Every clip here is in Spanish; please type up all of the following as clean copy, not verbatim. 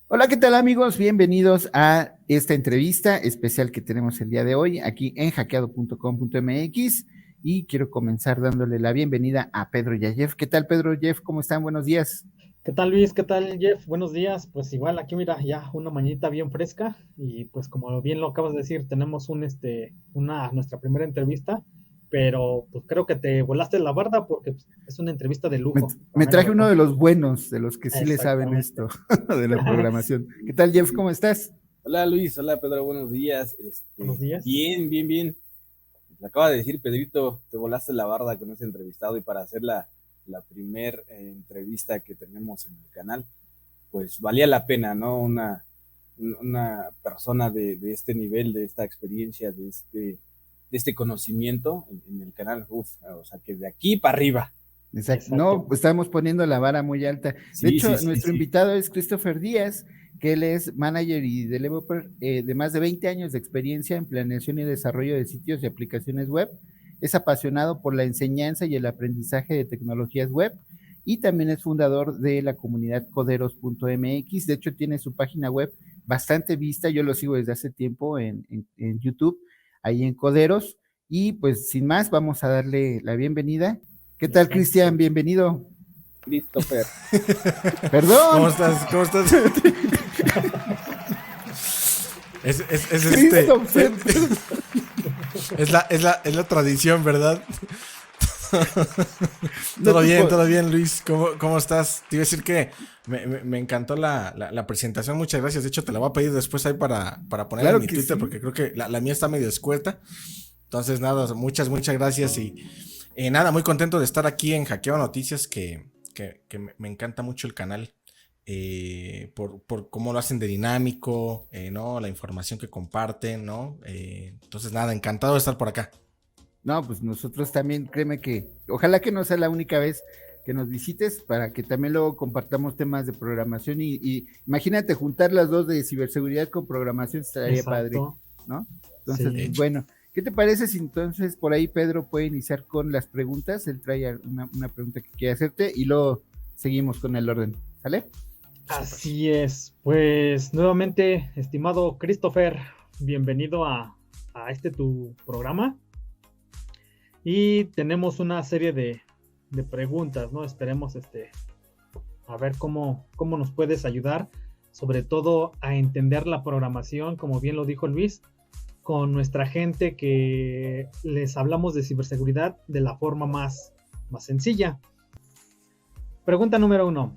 Hola, ¿qué tal amigos? Bienvenidos a esta entrevista especial que tenemos el día de hoy aquí en hackeado.com.mx y quiero comenzar dándole la bienvenida a Pedro y a Jeff. ¿Qué tal, Pedro, Jeff? ¿Cómo están? Buenos días. ¿Qué tal, Luis? ¿Qué tal, Jeff? Buenos días. Pues igual aquí mira, ya una mañanita bien fresca y pues como bien lo acabas de decir, tenemos nuestra primera entrevista, pero pues creo que te volaste la barda porque pues, es una entrevista de Me, lujo, la me mera traje uno verdad. de los buenos, de los que sí le saben Exactamente. esto, de la programación. ¿Qué tal, Jeff? ¿Cómo estás? Hola Luis, hola Pedro, buenos días. Buenos días. Bien, bien, bien. Le acaba de decir Pedrito, te volaste la barda con ese entrevistado y para hacer la primer entrevista que tenemos en el canal, pues valía la pena, ¿no? Una persona de este nivel, de esta experiencia, de este conocimiento en el canal, o sea que de aquí para arriba. Exacto. Exacto. No, pues estamos poniendo la vara muy alta. De Sí, sí, hecho, sí, nuestro sí. invitado es Christopher Díaz, que él es manager y developer de más de 20 años de experiencia en planeación y desarrollo de sitios y aplicaciones web. Es apasionado por la enseñanza y el aprendizaje de tecnologías web y también es fundador de la comunidad coderos.mx. De hecho, tiene su página web bastante vista. Yo lo sigo desde hace tiempo en YouTube, ahí en Coderos. Y pues sin más, vamos a darle la bienvenida. ¿Qué tal, Exacto. Cristian? Bienvenido. Christopher. Perdón. ¿Cómo estás? ¿Cómo estás? Es Christopher. es la tradición, ¿verdad? No Todo bien, Luis. ¿Cómo estás? Te iba a decir que me encantó la presentación. Muchas gracias. De hecho, te la voy a pedir después ahí para ponerla en Claro mi que Twitter, sí. porque creo que la mía está medio escueta. Entonces, nada, muchas gracias. Y nada, muy contento de estar aquí en Hackeo Noticias, que me encanta mucho el canal. Por cómo lo hacen de dinámico, ¿no? La información que comparten, ¿no? Entonces, nada, encantado de estar por acá. No, pues nosotros también, créeme que ojalá que no sea la única vez que nos visites para que también luego compartamos temas de programación y imagínate juntar las dos de ciberseguridad con programación estaría padre, Exacto. ¿no? Entonces, De Sí. pues hecho. bueno, ¿qué te parece si entonces por ahí Pedro puede iniciar con las preguntas? Él trae una pregunta que quiere hacerte y luego seguimos con el orden, ¿sale? Súper. Así es. Pues nuevamente, estimado Christopher, bienvenido a tu programa. Y tenemos una serie de preguntas, ¿no? Esperemos a ver cómo nos puedes ayudar, sobre todo a entender la programación, como bien lo dijo Luis, con nuestra gente que les hablamos de ciberseguridad de la forma más sencilla. Pregunta número 1.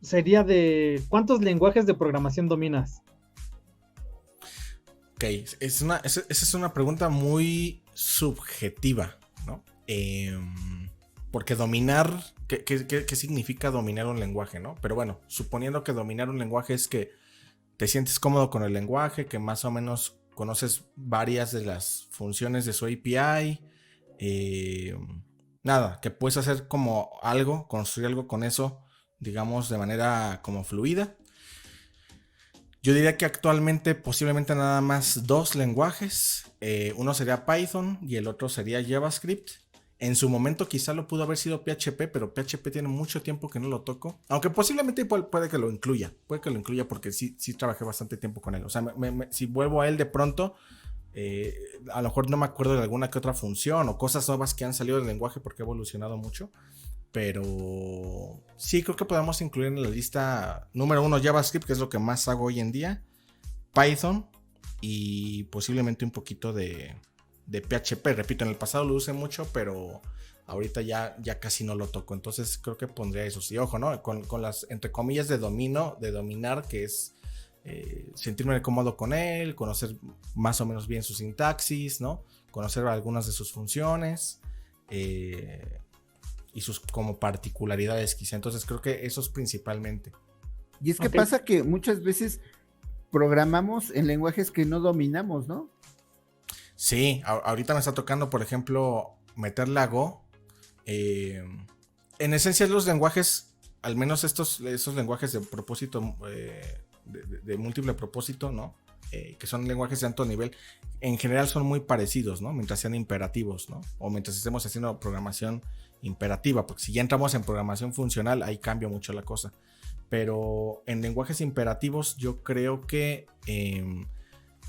Sería de ¿cuántos lenguajes de programación dominas? Ok, esa es una pregunta muy subjetiva, ¿no? Porque dominar, ¿qué significa dominar un lenguaje, no? Pero bueno, suponiendo que dominar un lenguaje es que te sientes cómodo con el lenguaje, que más o menos conoces varias de las funciones de su API, nada, que puedes hacer como algo, construir algo con eso, digamos, de manera como fluida. Yo diría que actualmente posiblemente nada más dos lenguajes. Uno sería Python y el otro sería JavaScript. En su momento quizá lo pudo haber sido PHP, pero PHP tiene mucho tiempo que no lo toco. Aunque posiblemente puede que lo incluya. Puede que lo incluya porque sí trabajé bastante tiempo con él. O sea, si vuelvo a él de pronto, a lo mejor no me acuerdo de alguna que otra función o cosas nuevas que han salido del lenguaje porque ha evolucionado mucho. Pero sí creo que podemos incluir en la lista número 1 JavaScript, que es lo que más hago hoy en día, Python y posiblemente un poquito de PHP. Repito, en el pasado lo usé mucho, pero ahorita ya casi no lo toco. Entonces creo que pondría eso. Sí, ojo, ¿no? Con las entre comillas de dominar, que es sentirme cómodo con él, conocer más o menos bien su sintaxis, ¿no? Conocer algunas de sus funciones. Y sus como particularidades quizá. Entonces creo que eso es principalmente. Y es que Okay. pasa que muchas veces programamos en lenguajes que no dominamos, ¿no? Sí, ahorita me está tocando, por ejemplo, meterle a Go. En esencia los lenguajes, al menos esos lenguajes de propósito, de múltiple propósito, ¿no? que son lenguajes de alto nivel, en general son muy parecidos, ¿no? Mientras sean imperativos, ¿no? O mientras estemos haciendo programación imperativa, porque si ya entramos en programación funcional, ahí cambia mucho la cosa. Pero en lenguajes imperativos yo creo que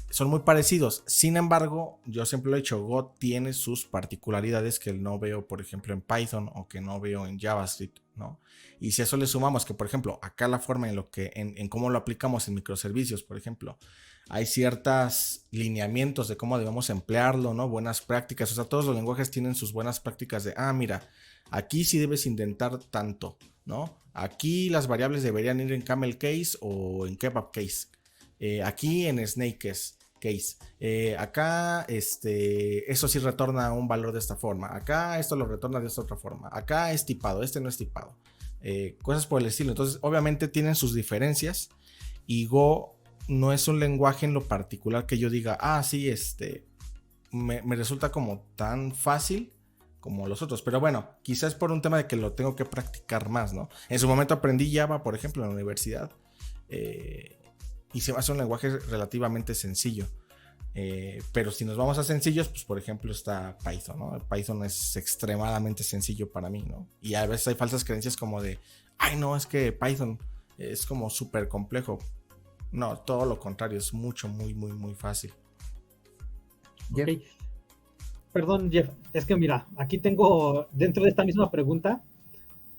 son muy parecidos. Sin embargo, yo siempre lo he dicho, Go tiene sus particularidades que no veo, por ejemplo, en Python o que no veo en JavaScript, ¿no? Y si a eso le sumamos que, por ejemplo, acá la forma en cómo lo aplicamos en microservicios, por ejemplo, hay ciertos lineamientos de cómo debemos emplearlo, ¿no? Buenas prácticas, o sea, todos los lenguajes tienen sus buenas prácticas de, mira, aquí sí debes intentar tanto, ¿no? Aquí las variables deberían ir en camel case o en kebab case. Aquí en snake case. Acá eso sí retorna un valor de esta forma. Acá esto lo retorna de esta otra forma. Acá es tipado, este no es tipado. Cosas por el estilo. Entonces, obviamente tienen sus diferencias. Y Go no es un lenguaje en lo particular que yo diga, sí, me resulta como tan fácil como los otros, pero bueno, quizás por un tema de que lo tengo que practicar más, ¿no? En su momento aprendí Java, por ejemplo, en la universidad, y se me hace un lenguaje relativamente sencillo, pero si nos vamos a sencillos, pues por ejemplo está Python, ¿no? Python es extremadamente sencillo para mí, ¿no? Y a veces hay falsas creencias como de, no, es que Python es como súper complejo. No, todo lo contrario, es mucho, muy, muy, muy fácil. Ok. Perdón, Jeff, es que mira, aquí tengo, dentro de esta misma pregunta,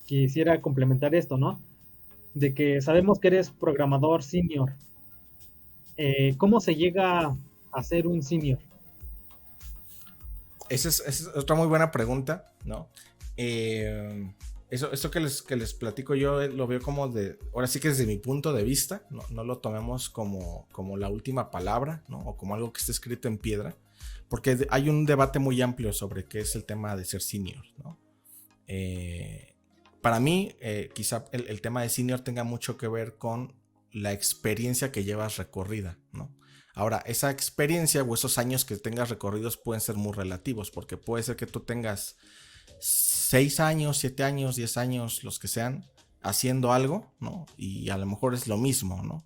quisiera complementar esto, ¿no? De que sabemos que eres programador senior. ¿Cómo se llega a ser un senior? Esa es otra muy buena pregunta, ¿no? Esto que les platico yo lo veo como ahora sí que desde mi punto de vista, no lo tomemos como la última palabra, ¿no? O como algo que esté escrito en piedra, porque hay un debate muy amplio sobre qué es el tema de ser senior, ¿no? Para mí, quizá el tema de senior tenga mucho que ver con la experiencia que llevas recorrida, ¿no? Ahora, esa experiencia o esos años que tengas recorridos pueden ser muy relativos, porque puede ser que tú tengas 6 años, 7 años, 10 años, los que sean, haciendo algo, ¿no? Y a lo mejor es lo mismo, ¿no?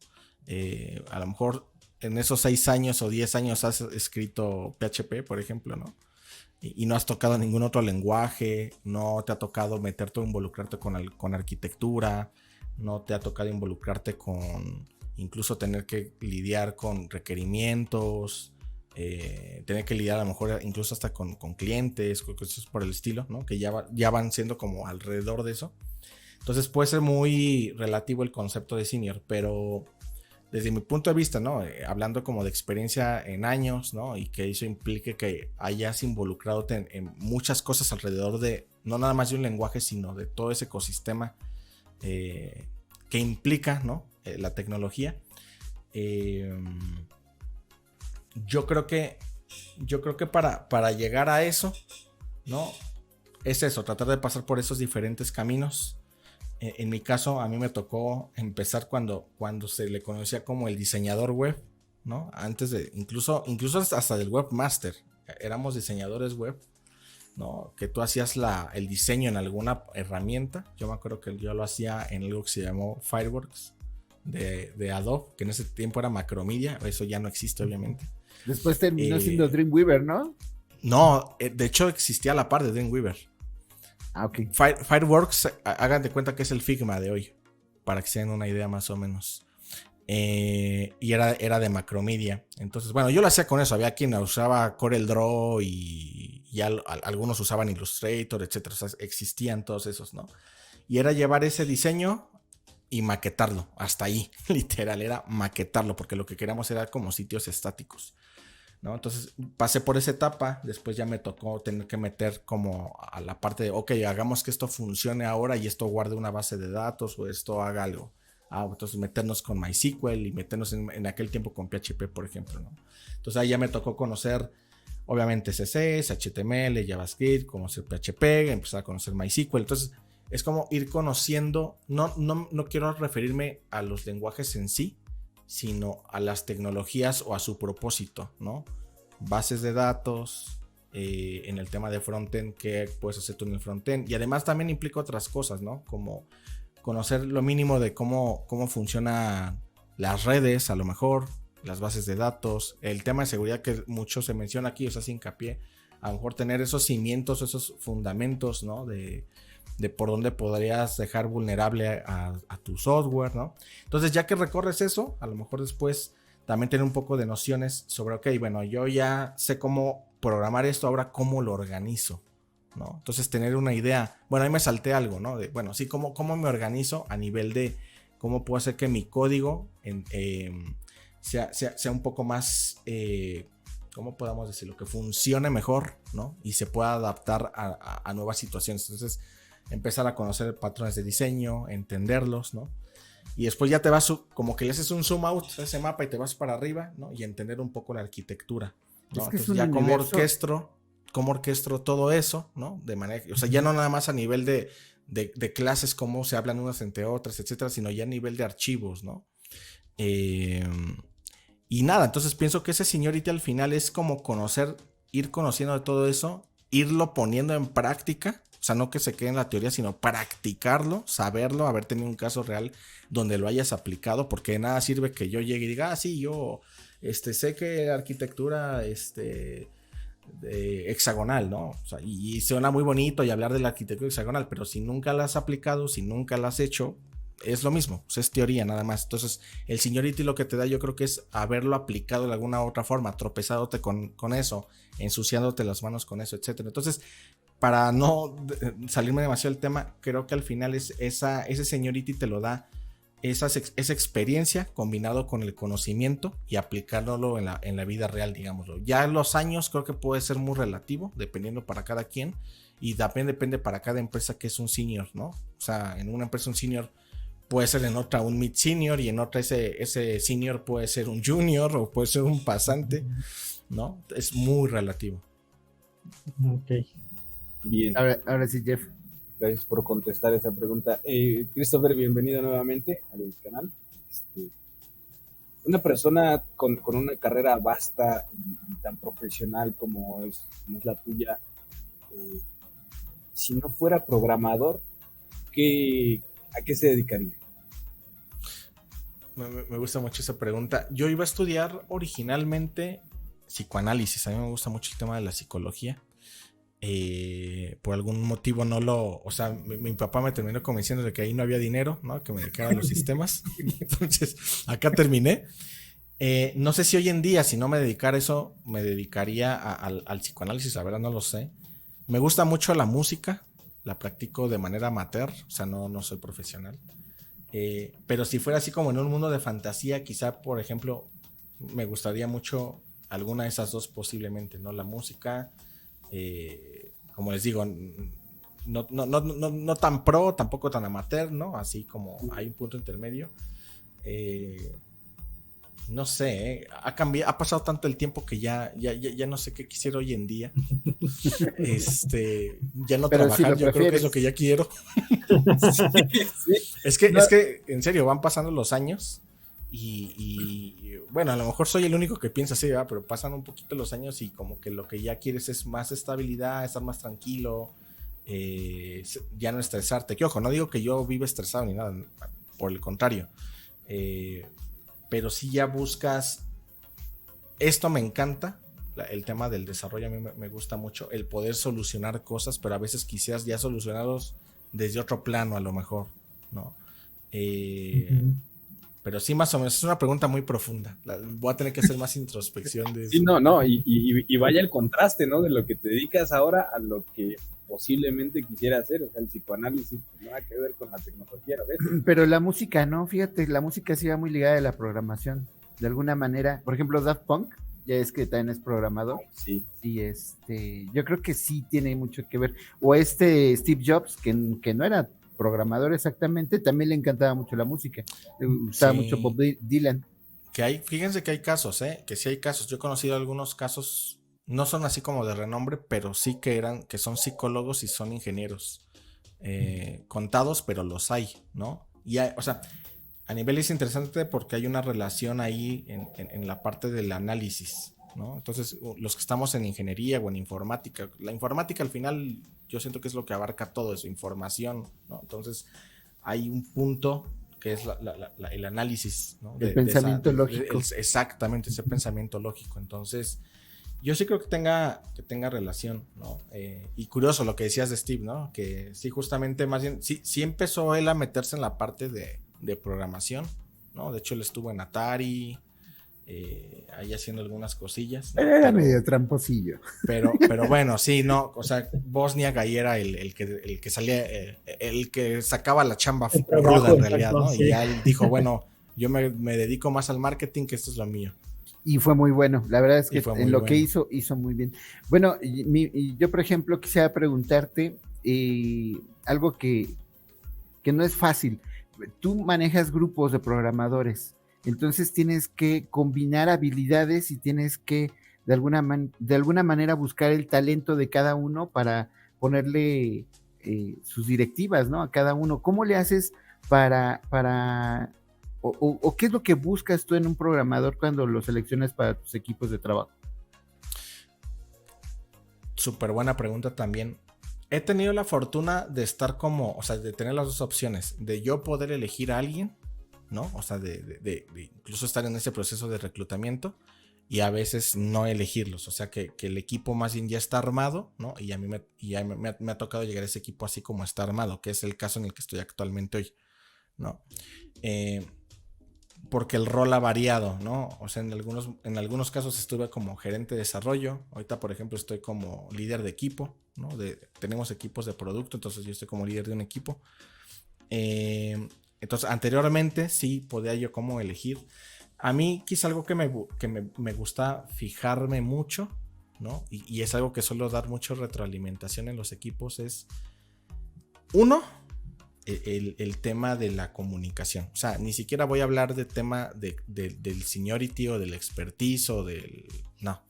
A lo mejor en esos 6 años o 10 años has escrito PHP, por ejemplo, ¿no? Y no has tocado ningún otro lenguaje, no te ha tocado meterte o involucrarte con arquitectura, no te ha tocado involucrarte con incluso tener que lidiar con requerimientos, tener que lidiar a lo mejor incluso hasta con clientes, cosas por el estilo, ¿no? Que ya van siendo como alrededor de eso. Entonces puede ser muy relativo el concepto de senior, pero desde mi punto de vista, ¿no? Hablando como de experiencia en años, ¿no? Y que eso implique que hayas involucrado en muchas cosas alrededor de, no nada más de un lenguaje, sino de todo ese ecosistema que implica, ¿no? La tecnología. Yo creo que para llegar a eso, ¿no? Es eso, tratar de pasar por esos diferentes caminos. En mi caso, a mí me tocó empezar cuando se le conocía como el diseñador web, ¿no? Antes de, incluso hasta del webmaster, éramos diseñadores web, ¿no? Que tú hacías el diseño en alguna herramienta. Yo me acuerdo que yo lo hacía en algo que se llamó Fireworks de Adobe, que en ese tiempo era Macromedia, eso ya no existe obviamente. Después terminó siendo Dreamweaver, ¿no? No, de hecho existía a la par de Dreamweaver. Ok. Fireworks, hagan de cuenta que es el Figma de hoy, para que se den una idea más o menos. Y era de Macromedia. Entonces, bueno, yo lo hacía con eso. Había quien usaba CorelDRAW y algunos usaban Illustrator, etcétera. O sea, existían todos esos, ¿no? Y era llevar ese diseño y maquetarlo. Hasta ahí, literal, era maquetarlo, porque lo que queríamos era como sitios estáticos, ¿no? Entonces pasé por esa etapa. Después ya me tocó tener que meter como a la parte de, ok, hagamos que esto funcione ahora y esto guarde una base de datos o esto haga algo. Entonces meternos con MySQL y meternos en aquel tiempo con PHP, por ejemplo, ¿no? Entonces ahí ya me tocó conocer obviamente CSS, HTML, JavaScript, conocer PHP, empezar a conocer MySQL. Entonces es como ir conociendo, no quiero referirme a los lenguajes en sí, sino a las tecnologías o a su propósito, ¿no? Bases de datos, en el tema de frontend, qué puedes hacer tú en el frontend, y además también implica otras cosas, ¿no? Como conocer lo mínimo de cómo funcionan las redes, a lo mejor, las bases de datos, el tema de seguridad que mucho se menciona aquí, o sea, hace hincapié, a lo mejor tener esos cimientos, esos fundamentos, ¿no? De por dónde podrías dejar vulnerable a tu software, ¿no? Entonces, ya que recorres eso, a lo mejor después también tener un poco de nociones sobre, ok, bueno, yo ya sé cómo programar esto, ahora cómo lo organizo, ¿no? Entonces, tener una idea, bueno, ahí me salté algo, ¿no? De, bueno, sí, cómo me organizo a nivel de cómo puedo hacer que mi código sea un poco más, ¿cómo podemos decirlo? Que funcione mejor, ¿no? Y se pueda adaptar a nuevas situaciones. Entonces, empezar a conocer patrones de diseño, entenderlos, ¿no? Y después ya te vas, como que le haces un zoom out a ese mapa y te vas para arriba, ¿no? Y entender un poco la arquitectura, ¿no? Es que Entonces, ya cómo orquestro todo eso, ¿no? De manera, o sea, ya no nada más a nivel de clases, cómo se hablan unas entre otras, etcétera, sino ya a nivel de archivos, ¿no? Y nada, entonces pienso que ese seniority al final es como ir conociendo de todo eso, irlo poniendo en práctica, o sea, no que se quede en la teoría, sino practicarlo, saberlo, haber tenido un caso real donde lo hayas aplicado, porque de nada sirve que yo llegue y diga, sí, yo sé que arquitectura hexagonal, ¿no? O sea, y suena muy bonito y hablar de la arquitectura hexagonal, pero si nunca la has aplicado, si nunca la has hecho, es lo mismo, o sea, es teoría nada más. Entonces, el seniority lo que te da, yo creo que es haberlo aplicado de alguna u otra forma, tropezándote con eso, ensuciándote las manos con eso, etcétera. Entonces, para no salirme demasiado del tema, creo que al final ese seniority te lo da esa experiencia combinado con el conocimiento y aplicándolo en la vida real, digámoslo. Ya los años creo que puede ser muy relativo, dependiendo para cada quien, y también depende para cada empresa que es un senior, ¿no? O sea, en una empresa un senior puede ser, en otra un mid senior, y en otra ese senior puede ser un junior o puede ser un pasante, ¿no? Es muy relativo. Ok. Bien. Ahora sí, Jeff. Gracias por contestar esa pregunta. Christopher, bienvenido nuevamente al canal. Una persona con una carrera vasta y tan profesional como es la tuya, si no fuera programador, ¿a qué se dedicaría? Me gusta mucho esa pregunta. Yo iba a estudiar originalmente psicoanálisis. A mí me gusta mucho el tema de la psicología. Por algún motivo o sea, mi papá me terminó convenciendo de que ahí no había dinero, ¿no? Que me dedicara a los sistemas. Entonces, acá terminé. No sé si hoy en día, si no me dedicara a eso, me dedicaría al psicoanálisis, la verdad no lo sé. Me gusta mucho la música, la practico de manera amateur, o sea, no soy profesional. Pero si fuera así como en un mundo de fantasía, quizá, por ejemplo, me gustaría mucho alguna de esas dos posiblemente, ¿no? La música, como les digo, no tan pro, tampoco tan amateur, ¿no? Así como hay un punto intermedio. No sé, ha pasado tanto el tiempo que ya no sé qué quisiera hoy en día. Ya no Pero trabajar, si lo yo creo que es lo que ya quiero. Sí. Es que en serio, van pasando los años y bueno, a lo mejor soy el único que piensa así, ¿verdad? Pero pasan un poquito los años y como que lo que ya quieres es más estabilidad, estar más tranquilo, ya no estresarte. Que ojo, no digo que yo viva estresado ni nada, por el contrario. Pero si ya buscas, esto me encanta, el tema del desarrollo a mí me gusta mucho, el poder solucionar cosas, pero a veces quisieras ya solucionarlos desde otro plano a lo mejor, ¿no? Pero sí, más o menos, es una pregunta muy profunda, voy a tener que hacer más introspección de eso. Sí, y vaya el contraste, ¿no? De lo que te dedicas ahora a lo que posiblemente quisiera hacer, o sea, el psicoanálisis nada que ver con la tecnología, ¿ves? Pero la música, no, fíjate, la música sí va muy ligada a la programación, de alguna manera. Por ejemplo, Daft Punk, ya es que también es programador. Sí. Y yo creo que sí tiene mucho que ver. O Steve Jobs, que no era programador exactamente, también le encantaba mucho la música. Le gustaba mucho Bob Dylan. Fíjense que hay casos, que sí hay casos. Yo he conocido algunos casos, no son así como de renombre, pero sí que son psicólogos y son ingenieros. Contados, pero los hay, ¿no? O sea, a nivel es interesante porque hay una relación ahí en la parte del análisis, ¿no? Entonces, los que estamos en ingeniería o en informática, la informática al final yo siento que es lo que abarca todo eso, información, ¿no? Entonces, hay un punto que es el análisis, ¿no? El pensamiento lógico. Exactamente, ese pensamiento lógico. Entonces, yo sí creo que tenga relación, ¿no? Y curioso lo que decías de Steve, ¿no? Que sí, justamente, más bien, sí empezó él a meterse en la parte de programación, ¿no? De hecho, él estuvo en Atari, ahí haciendo algunas cosillas, ¿no? Era medio tramposillo. Pero bueno, sí, no, o sea, Wozniak ahí era el que salía, el que sacaba la chamba ruda en realidad, ¿no? Sí. Y ya él dijo, bueno, yo me dedico más al marketing, que esto es lo mío. Y fue muy bueno, la verdad es que en lo que hizo muy bien. Bueno, yo por ejemplo quisiera preguntarte algo que no es fácil. Tú manejas grupos de programadores, entonces tienes que combinar habilidades y tienes que de alguna manera buscar el talento de cada uno para ponerle sus directivas, ¿no? A cada uno. ¿Cómo le haces para o qué es lo que buscas tú en un programador cuando lo seleccionas para tus equipos de trabajo? Súper buena pregunta también. He tenido la fortuna de estar o sea, de tener las dos opciones, de yo poder elegir a alguien, ¿no? O sea, de incluso estar en ese proceso de reclutamiento y a veces no elegirlos, o sea, que el equipo más bien ya está armado, ¿no? Y a mí me ha tocado llegar a ese equipo así como está armado, que es el caso en el que estoy actualmente hoy, ¿no? Porque el rol ha variado, ¿no? O sea, en algunos casos estuve como gerente de desarrollo. Ahorita, por ejemplo, estoy como líder de equipo, ¿no? Tenemos equipos de producto, entonces yo estoy como líder de un equipo. Entonces, anteriormente sí podía yo como elegir. A mí quizá algo que me gusta fijarme mucho, ¿no? Y es algo que suelo dar mucho retroalimentación en los equipos es, uno, el tema de la comunicación. O sea, ni siquiera voy a hablar de tema del seniority o del expertise o no,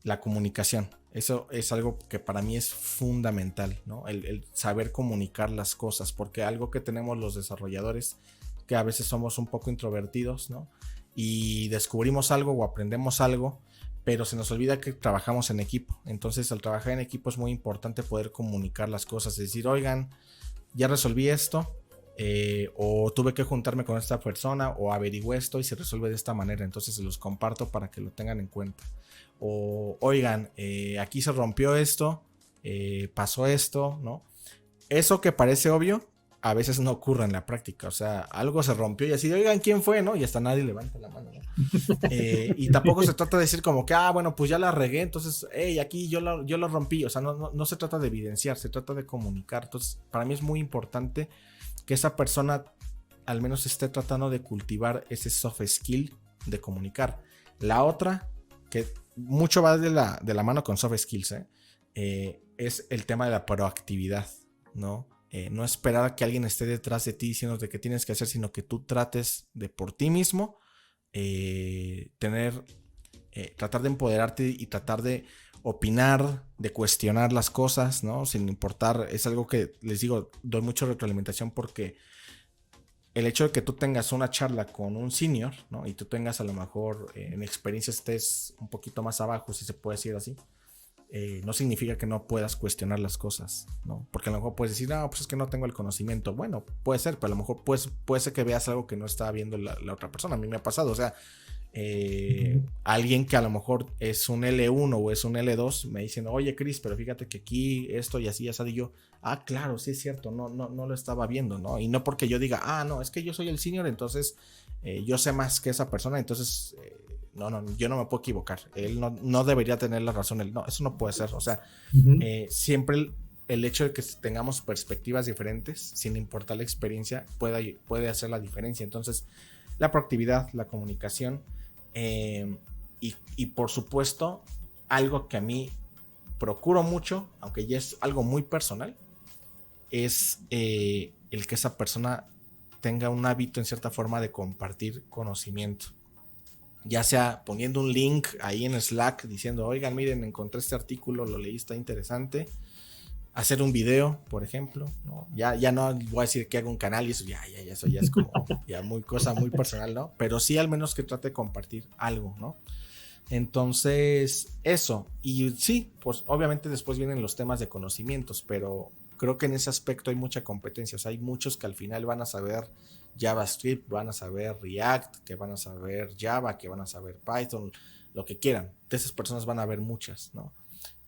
la comunicación. Eso es algo que para mí es fundamental, ¿no? El saber comunicar las cosas, porque algo que tenemos los desarrolladores, que a veces somos un poco introvertidos, ¿no? Y descubrimos algo o aprendemos algo, pero se nos olvida que trabajamos en equipo. Entonces, al trabajar en equipo es muy importante poder comunicar las cosas, es decir, oigan, ya resolví esto, o tuve que juntarme con esta persona, o averigüé esto y se resuelve de esta manera, entonces se los comparto para que lo tengan en cuenta. O oigan, aquí se rompió esto, pasó esto, ¿no? Eso que parece obvio, a veces no ocurre en la práctica. O sea, algo se rompió y así, oigan, ¿quién fue? ¿No? Y hasta nadie levanta la mano, ¿no? Y tampoco se trata de decir como que, bueno, pues ya la regué, entonces, aquí yo lo rompí. O sea, no se trata de evidenciar, se trata de comunicar. Entonces, para mí es muy importante que esa persona al menos esté tratando de cultivar ese soft skill de comunicar. La otra, que mucho va de la mano con soft skills, es el tema de la proactividad, ¿no? No esperar a que alguien esté detrás de ti diciéndote qué tienes que hacer, sino que tú trates de por ti mismo tratar de empoderarte y tratar de opinar, de cuestionar las cosas, ¿no? Sin importar, es algo que les digo, doy mucha retroalimentación porque el hecho de que tú tengas una charla con un senior, ¿no? Y tú tengas a lo mejor en experiencia estés un poquito más abajo, si se puede decir así, no significa que no puedas cuestionar las cosas, ¿no? Porque a lo mejor puedes decir, no, pues es que no tengo el conocimiento. Bueno, puede ser, pero a lo mejor puede ser que veas algo que no está viendo la otra persona. A mí me ha pasado, o sea, alguien que a lo mejor es un L1 o es un L2 me dicen, oye Chris, pero fíjate que aquí esto y así, y yo, claro, sí es cierto, no lo estaba viendo, ¿no? Y no porque yo diga, no, es que yo soy el senior, entonces yo sé más que esa persona, entonces no, yo no me puedo equivocar, él no debería tener la razón, no, eso no puede ser, o sea, siempre el hecho de que tengamos perspectivas diferentes, sin importar la experiencia, puede hacer la diferencia. Entonces, la proactividad, la comunicación, y por supuesto, algo que a mí procuro mucho, aunque ya es algo muy personal, es el que esa persona tenga un hábito en cierta forma de compartir conocimiento, ya sea poniendo un link ahí en Slack diciendo, oigan, miren, encontré este artículo, lo leí, está interesante. Hacer un video, por ejemplo, ¿no? Ya no voy a decir que haga un canal y eso eso ya es como ya cosa muy personal, ¿no? Pero sí al menos que trate de compartir algo, ¿no? Entonces, eso. Y sí, pues obviamente después vienen los temas de conocimientos, pero creo que en ese aspecto hay mucha competencia. O sea, hay muchos que al final van a saber JavaScript, van a saber React, que van a saber Java, que van a saber Python, lo que quieran. De esas personas van a haber muchas, ¿no?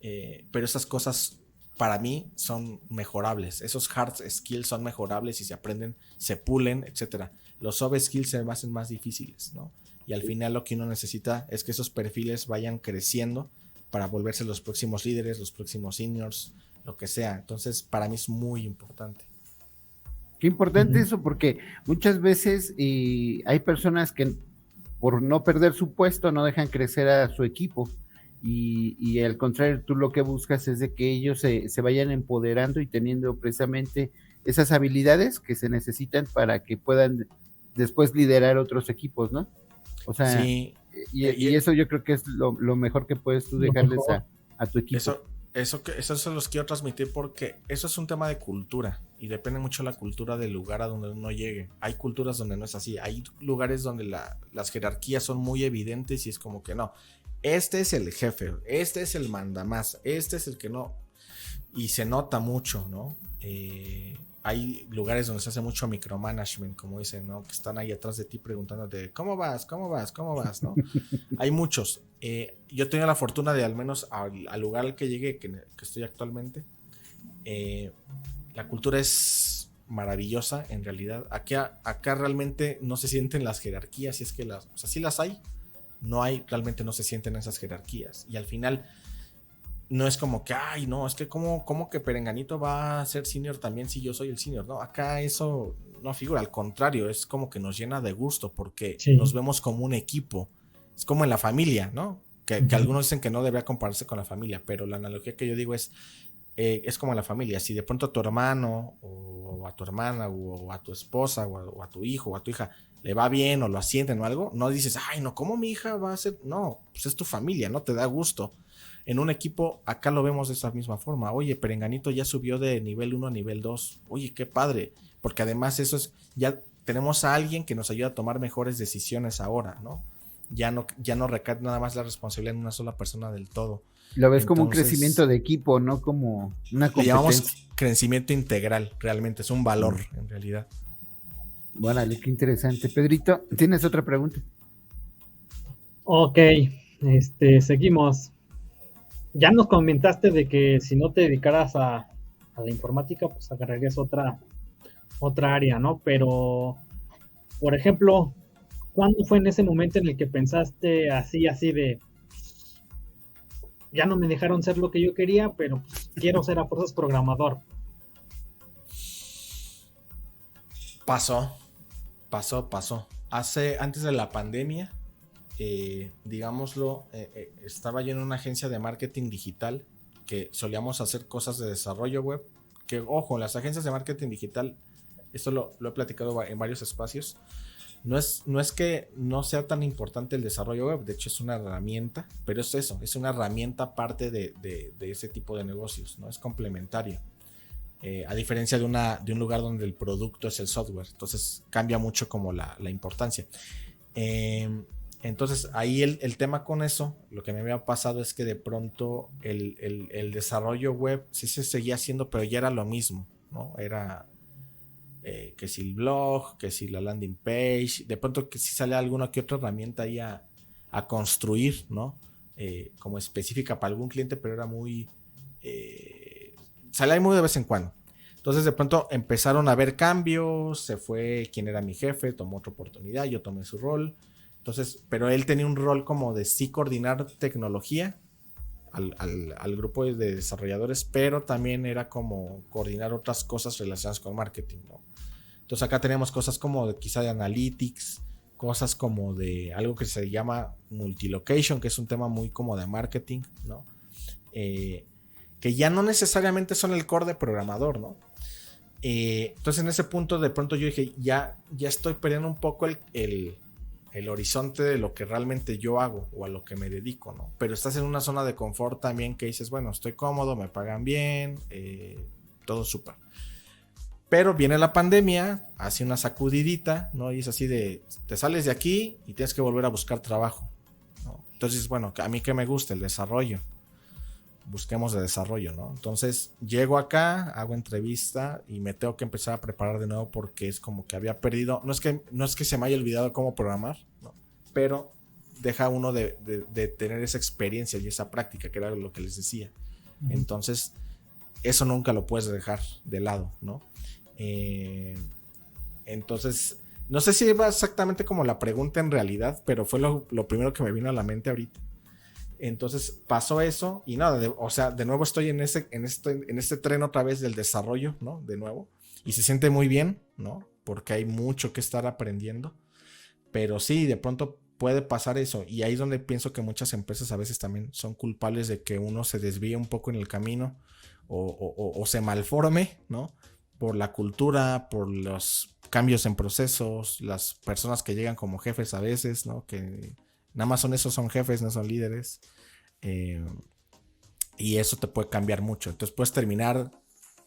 Pero esas cosas para mí son mejorables. Esos hard skills son mejorables y se aprenden, se pulen, etcétera. Los soft skills se hacen más difíciles, ¿no? Y al final lo que uno necesita es que esos perfiles vayan creciendo para volverse los próximos líderes, los próximos seniors, lo que sea. Entonces, para mí es muy importante. Qué importante eso, porque muchas veces hay personas que por no perder su puesto no dejan crecer a su equipo. Y al contrario, tú lo que buscas es de que ellos se vayan empoderando y teniendo precisamente esas habilidades que se necesitan para que puedan después liderar otros equipos, ¿no? O sea, sí. y eso yo creo que es lo mejor que puedes tú dejarles a tu equipo. Eso se los quiero transmitir porque eso es un tema de cultura y depende mucho de la cultura del lugar a donde uno llegue. Hay culturas donde no es así, hay lugares donde las jerarquías son muy evidentes y es como que no, este es el jefe, este es el mandamás, este es el que no, y se nota mucho, ¿no? Hay lugares donde se hace mucho micromanagement, como dicen, ¿no? Que están ahí atrás de ti preguntándote, ¿cómo vas? ¿No? Hay muchos. Yo tengo la fortuna de, al menos al lugar al que llegué, que estoy actualmente, la cultura es maravillosa, en realidad. Acá realmente no se sienten las jerarquías, si es que o sea, sí las hay, realmente no se sienten esas jerarquías. Y al final no es como que, ay, no, es que como que Perenganito va a ser senior también si yo soy el senior, ¿no? Acá eso no figura, al contrario, es como que nos llena de gusto porque nos vemos como un equipo. Es como en la familia, ¿no? Que algunos dicen que no debería compararse con la familia, pero la analogía que yo digo es como la familia. Si de pronto a tu hermano o a tu hermana o a tu esposa o a tu hijo o a tu hija le va bien o lo asienten o algo, no dices, ay, no, ¿cómo mi hija va a ser? No, pues es tu familia, ¿no? Te da gusto. En un equipo, acá lo vemos de esa misma forma. Oye, Perenganito ya subió de nivel 1 a nivel 2. Oye, qué padre. Porque además eso es, ya tenemos a alguien que nos ayuda a tomar mejores decisiones ahora, ¿no? Ya no recae nada más la responsabilidad en una sola persona del todo. Lo ves como un crecimiento de equipo, no como una competencia. Le llamamos crecimiento integral, realmente. Es un valor, en realidad. Bueno, qué interesante. Pedrito, ¿tienes otra pregunta? Ok, seguimos. Ya nos comentaste de que si no te dedicaras a la informática, pues agarrarías otra área, ¿no? Pero, por ejemplo, ¿cuándo fue en ese momento en el que pensaste así de, ya no me dejaron ser lo que yo quería, pero pues, quiero ser a fuerzas programador? Pasó. Antes de la pandemia, digámoslo, estaba yo en una agencia de marketing digital que solíamos hacer cosas de desarrollo web, que ojo, las agencias de marketing digital, esto lo he platicado en varios espacios, no es que no sea tan importante el desarrollo web, de hecho es una herramienta, pero es eso, es una herramienta aparte de ese tipo de negocios, ¿no? Es complementario. A diferencia de un lugar donde el producto es el software, entonces cambia mucho como la importancia. Entonces ahí el tema con eso, lo que me había pasado es que de pronto el desarrollo web sí se seguía haciendo, pero ya era lo mismo, ¿no? Era que si el blog, que si la landing page, de pronto que si sale alguna que otra herramienta ahí a construir, ¿no? Como específica para algún cliente, pero era muy... sale ahí muy de vez en cuando. Entonces de pronto empezaron a haber cambios, se fue quien era mi jefe, tomó otra oportunidad, yo tomé su rol. Entonces, pero él tenía un rol como de sí coordinar tecnología al grupo de desarrolladores, pero también era como coordinar otras cosas relacionadas con marketing, ¿no? Entonces acá tenemos cosas como quizá de analytics, cosas como de algo que se llama multilocation, que es un tema muy como de marketing, ¿no? Que ya no necesariamente son el core de programador, ¿no? Entonces en ese punto de pronto yo dije, ya estoy perdiendo un poco el horizonte de lo que realmente yo hago o a lo que me dedico, ¿no? Pero estás en una zona de confort también que dices, bueno, estoy cómodo, me pagan bien, todo súper. Pero viene la pandemia, hace una sacudidita, ¿no? Y es así de, te sales de aquí y tienes que volver a buscar trabajo, ¿no? Entonces, bueno, a mí que me gusta el desarrollo. busquemos de desarrollo, ¿no? Entonces llego acá, hago entrevista y me tengo que empezar a preparar de nuevo porque es como que había perdido, no es que se me haya olvidado cómo programar, ¿no? Pero deja uno de tener esa experiencia y esa práctica, que era lo que les decía. Entonces, eso nunca lo puedes dejar de lado, ¿no? Entonces, no sé si iba exactamente como la pregunta en realidad, pero fue lo primero que me vino a la mente ahorita. Entonces pasó eso y nada, o sea, de nuevo estoy en este tren otra vez del desarrollo, ¿no? De nuevo. Y se siente muy bien, ¿no? Porque hay mucho que estar aprendiendo. Pero sí, de pronto puede pasar eso. Y ahí es donde pienso que muchas empresas a veces también son culpables de que uno se desvíe un poco en el camino o se malforme, ¿no? Por la cultura, por los cambios en procesos, las personas que llegan como jefes a veces, ¿no? Que nada más son jefes, no son líderes. Y eso te puede cambiar mucho. Entonces puedes terminar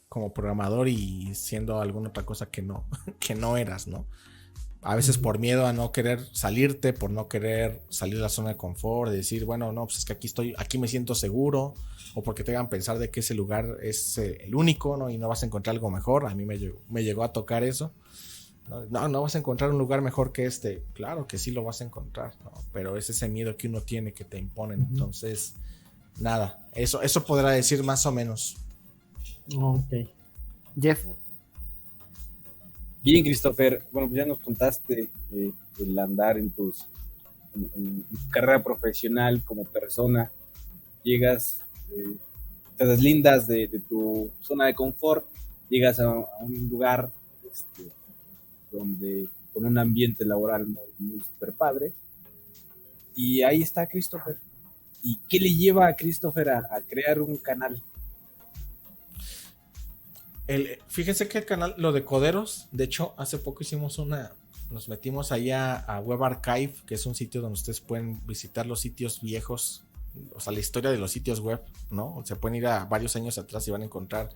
como programador y siendo alguna otra cosa que no, que no eras, ¿no? A veces por miedo a no querer salirte, por no querer salir de la zona de confort, de decir, bueno, no, pues es que aquí me siento seguro, o porque te hagan pensar de que ese lugar es el único, ¿no? Y no vas a encontrar algo mejor. A mí me llegó a tocar eso. No vas a encontrar un lugar mejor que este. Claro que sí lo vas a encontrar, ¿no? Pero es ese miedo que uno tiene que te imponen. Entonces, nada, eso podrá decir más o menos. Ok. Jeff. Bien, Christopher. Bueno, pues ya nos contaste el andar en tu carrera profesional como persona. Llegas, te deslindas de tu zona de confort, llegas a un lugar donde con un ambiente laboral muy, muy super padre. Y ahí está Christopher. ¿Y qué le lleva a Christopher a crear un canal? Fíjense que el canal, lo de Coderos, de hecho, hace poco nos metimos allá a Web Archive, que es un sitio donde ustedes pueden visitar los sitios viejos, o sea, la historia de los sitios web, ¿no? O sea, pueden ir a varios años atrás y van a encontrar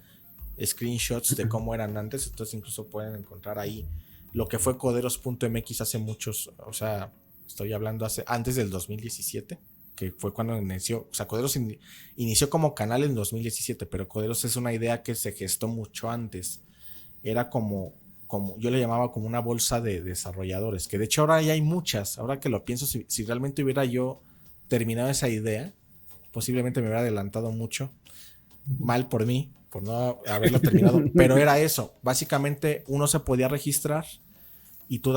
screenshots de cómo eran antes. Entonces incluso pueden encontrar ahí lo que fue coderos.mx hace muchos, o sea, estoy hablando antes del 2017, que fue cuando inició. O sea, Coderos inició como canal en 2017, pero Coderos es una idea que se gestó mucho antes. Era como yo le llamaba como una bolsa de desarrolladores, que de hecho ahora ya hay muchas. Ahora que lo pienso, si realmente hubiera yo terminado esa idea, posiblemente me hubiera adelantado mucho. Mal por mí, por no haberlo terminado. Pero era eso. Básicamente uno se podía registrar y tú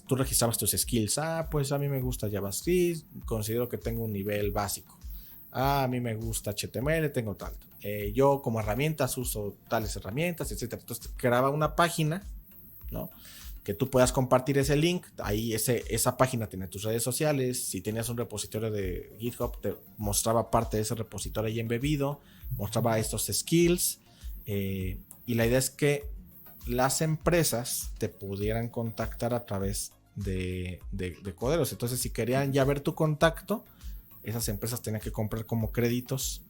registrabas tus skills. Pues a mí me gusta JavaScript, considero que tengo un nivel básico. A mí me gusta HTML, tengo tanto. Yo como herramientas uso tales herramientas, etc. Entonces creaba una página, ¿no? Que tú puedas compartir ese link. Ahí esa página tiene tus redes sociales. Si tenías un repositorio de GitHub, te mostraba parte de ese repositorio ahí embebido. Mostraba estos skills. Y la idea es que las empresas te pudieran contactar a través de Coderos. Entonces, si querían ya ver tu contacto, esas empresas tenían que comprar como créditos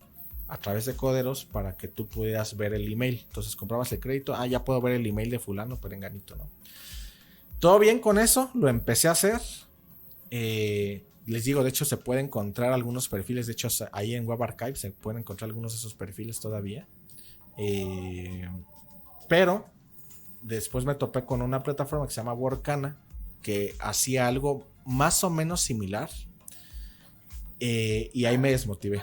a través de Coderos para que tú pudieras ver el email. Entonces comprabas el crédito, ya puedo ver el email de fulano, perenganito, ¿no? Todo bien con eso, lo empecé a hacer. Les digo, de hecho se puede encontrar algunos perfiles, de hecho ahí en Web Archive se pueden encontrar algunos de esos perfiles todavía. Pero después me topé con una plataforma que se llama Workana, que hacía algo más o menos similar. Y ahí me desmotivé,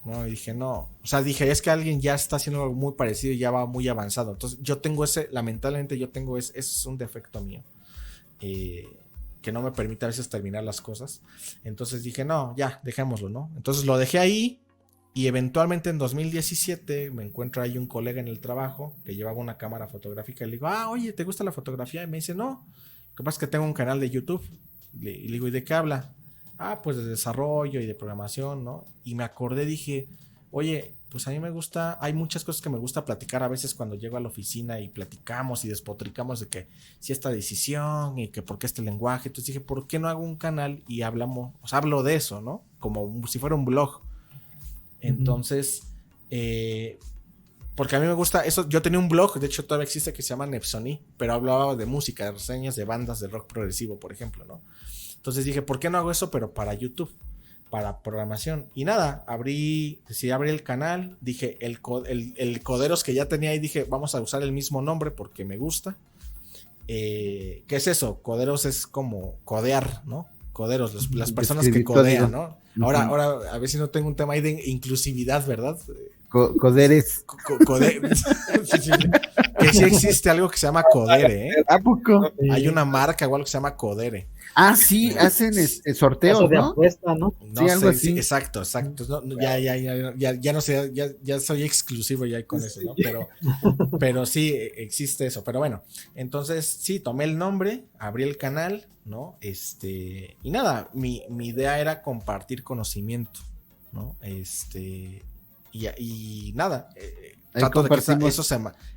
¿no? Y dije, no, o sea, es que alguien ya está haciendo algo muy parecido y ya va muy avanzado. Entonces yo tengo lamentablemente es un defecto mío, que no me permite a veces terminar las cosas. Entonces dije, no, ya, dejémoslo, ¿no? Entonces lo dejé ahí. Y eventualmente en 2017 me encuentro ahí un colega en el trabajo que llevaba una cámara fotográfica y le digo, oye, ¿te gusta la fotografía? Y me dice, no, lo que pasa es que tengo un canal de YouTube. Y le digo, ¿y de qué habla? Pues de desarrollo y de programación, ¿no? Y me acordé, dije, oye, pues a mí me gusta, hay muchas cosas que me gusta platicar a veces cuando llego a la oficina y platicamos y despotricamos de que si esta decisión y que por qué este lenguaje. Entonces dije, ¿por qué no hago un canal y hablo de eso, ¿no? Como si fuera un blog. Entonces, porque a mí me gusta eso. Yo tenía un blog, de hecho todavía existe, que se llama Nepsoni, pero hablaba de música, de reseñas de bandas de rock progresivo, por ejemplo, ¿no? Entonces dije, ¿por qué no hago eso pero para YouTube? para programación. Y nada, decidí abrir el canal, dije, el Coderos que ya tenía ahí, dije, vamos a usar el mismo nombre porque me gusta. ¿Qué es eso? Coderos es como codear, ¿no? Coderos, las personas que codean, ¿no? Ahora, a ver si no tengo un tema ahí de inclusividad, ¿verdad? Coderes. Que sí existe algo que se llama Codere, ¿eh? ¿A poco? Hay una marca o algo que se llama Codere. Ah, sí, hacen sorteos, de ¿no? apuesta, ¿no? No Sí, algo sé, así. sí, exacto. No, ya no sé, ya soy exclusivo ya con eso, ¿no? Pero sí existe eso. Pero bueno, entonces sí, tomé el nombre, abrí el canal, ¿no? Y nada, mi idea era compartir conocimiento, ¿no? Y nada, trato de que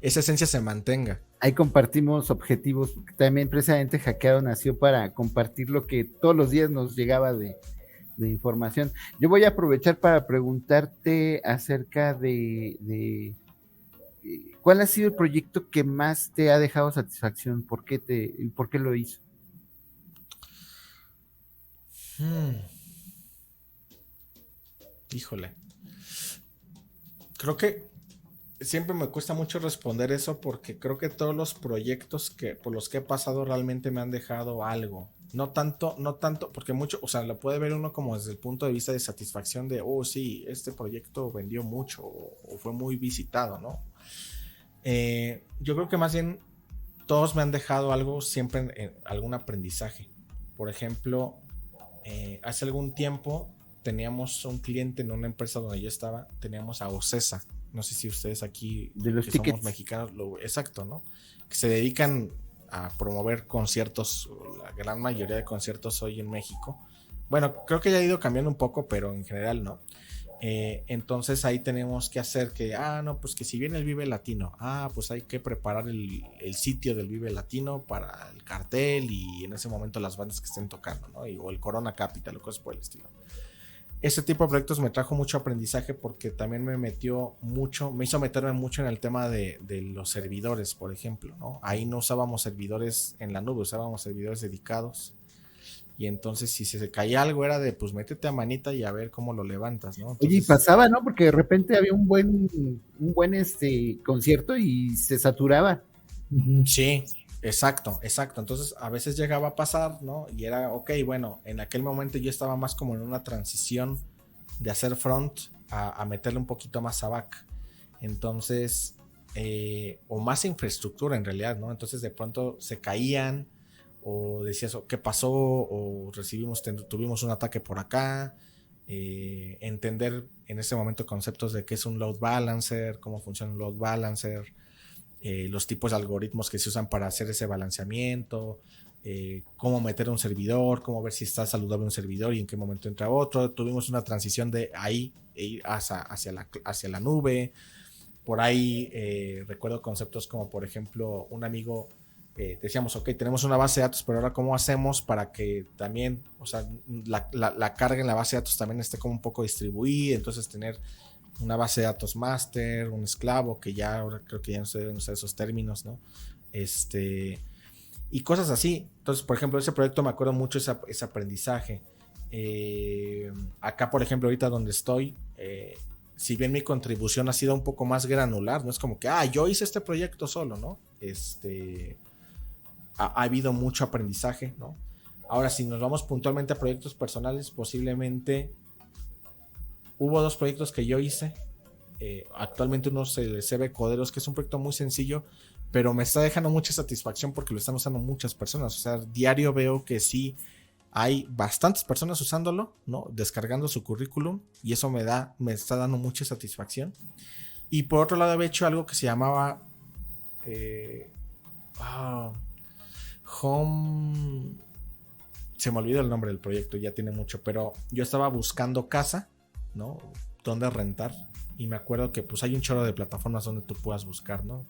esa esencia se mantenga. Ahí compartimos objetivos, también precisamente Hackeado nació para compartir lo que todos los días nos llegaba de información. Yo voy a aprovechar para preguntarte acerca de ¿cuál ha sido el proyecto que más te ha dejado satisfacción? ¿Por qué lo hizo? Híjole. Creo que siempre me cuesta mucho responder eso porque creo que todos los proyectos por los que he pasado realmente me han dejado algo. No tanto, porque mucho, o sea, lo puede ver uno como desde el punto de vista de satisfacción de, oh, sí, este proyecto vendió mucho o fue muy visitado, ¿no? Yo creo que más bien todos me han dejado algo, siempre algún aprendizaje. Por ejemplo, hace algún tiempo teníamos un cliente en una empresa donde yo estaba, teníamos a Ocesa. No sé si ustedes aquí, de los que tickets. Somos mexicanos, exacto, ¿no? Que se dedican a promover conciertos, la gran mayoría de conciertos hoy en México. Bueno, creo que ya ha ido cambiando un poco, pero en general no. Entonces ahí tenemos que hacer que, no, pues que si viene el Vive Latino, pues hay que preparar el sitio del Vive Latino para el cartel y en ese momento las bandas que estén tocando, ¿no? O el Corona Capital o cosas por el estilo. Ese tipo de proyectos me trajo mucho aprendizaje porque también me hizo meterme mucho en el tema de los servidores, por ejemplo, ¿no? Ahí no usábamos servidores en la nube, usábamos servidores dedicados. Y entonces si se caía algo era de, pues métete a manita y a ver cómo lo levantas, ¿no? Entonces, oye, y pasaba, ¿no? Porque de repente había un buen concierto y se saturaba. Sí, exacto. Entonces a veces llegaba a pasar, ¿no? Y era, ok, bueno, en aquel momento yo estaba más como en una transición de hacer front a meterle un poquito más a back. Entonces, o más infraestructura en realidad, ¿no? Entonces de pronto se caían o decías, ¿qué pasó? O tuvimos un ataque por acá. Entender en ese momento conceptos de qué es un load balancer, cómo funciona un load balancer, los tipos de algoritmos que se usan para hacer ese balanceamiento, cómo meter un servidor, cómo ver si está saludable un servidor y en qué momento entra otro. Tuvimos una transición de ahí hacia la nube. Por ahí recuerdo conceptos como, por ejemplo, un amigo, decíamos, ok, tenemos una base de datos, pero ahora ¿cómo hacemos para que también, o sea, la carga en la base de datos también esté como un poco distribuida? Entonces tener una base de datos master, un esclavo, que ya ahora creo que ya no se deben usar esos términos, ¿no? Y cosas así. Entonces, por ejemplo, ese proyecto me acuerdo mucho ese aprendizaje. Acá, por ejemplo, ahorita donde estoy, si bien mi contribución ha sido un poco más granular, no es como que, yo hice este proyecto solo, ¿no? Ha habido mucho aprendizaje, ¿no? Ahora, si nos vamos puntualmente a proyectos personales, posiblemente hubo 2 proyectos que yo hice. Actualmente uno es el CB Coderos, que es un proyecto muy sencillo, pero me está dejando mucha satisfacción porque lo están usando muchas personas. O sea, diario veo que sí hay bastantes personas usándolo, ¿no? Descargando su currículum, y eso me está dando mucha satisfacción. Y por otro lado, había hecho algo que se llamaba Home. Se me olvidó el nombre del proyecto, ya tiene mucho, pero yo estaba buscando casa, ¿no? Donde rentar. Y me acuerdo que pues hay un chorro de plataformas donde tú puedas buscar, ¿no?